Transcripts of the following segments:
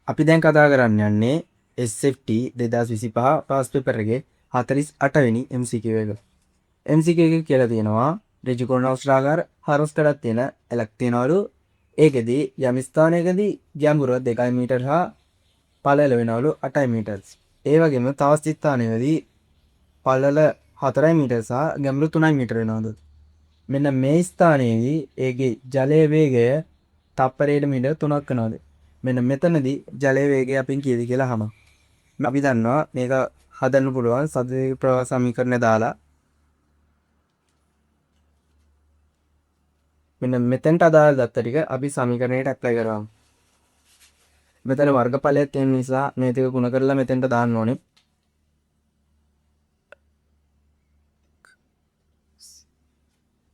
අපි දැන් කතා කරන්න යන්නේ SFT 2025 පාස් පේපර් එකේ 48 වෙනි MCQ එක. MCQ එක කියලා තියෙනවා ඍජුකෝණ අවස්ථාකාර හරස්කඩක් තියෙන එලක් තියනවලු. ඒකෙදී යම් ස්ථානයකදී ගැඹුර 2 මීටර් හා පළල වෙනවලු 8 මීටර්. ඒ වගේම තවත් ස්ථානයකදී පළල 4 මීටර් සහ ගැඹුර 3 මීටර වෙනවලු. මෙන්න මේ ස්ථානයේදී ඒකේ ජලයේ වේගය තප්පරයට මීටර් 3ක් වෙනවලු. මෙන්න මෙතනදී ජලයේ වේගය අපින් කීයද කියලා අහනවා. අපි දන්නවා මේක හදන්න පුළුවන් සදිලිය ප්‍රවාහ සමීකරණය දාලා. මෙන්න මෙතෙන්ට අදාළ දත්ත ටික අපි සමීකරණයට ඇප්ලයි කරනවා. මෙතන වර්ගඵලයක් තියෙන නිසා මේ ටික ගුණ කරලා මෙතෙන්ට දාන්න ඕනේ.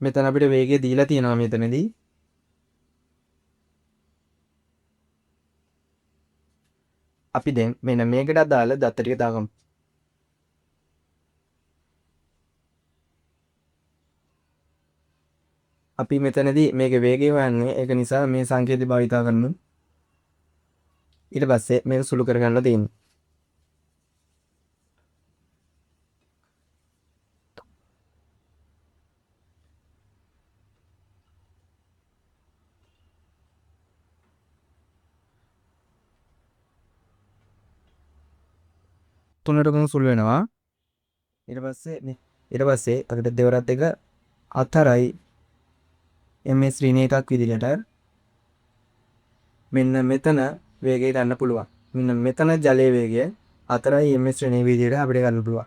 මෙතන අපිට වේගය දීලා තියෙනවා මෙතනදී. අපි දැන් මෙන්න මේකට අදාළ දත්ත ටික දාගමු. අපි මෙතනදී මේකේ වේගය හොයන්නේ ඒක නිසා මේ සංකේතය භාවිතා කරනවා. ඊට පස්සේ මේක සුළු කරගන්න තියෙනවා. තුනටම සුළු වෙනවා. ඊට පස්සේ අපිට දෙවරක් දෙක 4යි ms ඍණ එකක් විදිහට මෙන්න මෙතන වේගය ගන්න පුළුවන්. මෙන්න මෙතන ජලයේ වේගය 4යි ms ඍණ විදිහට අපිට ගන්න පුළුවන්.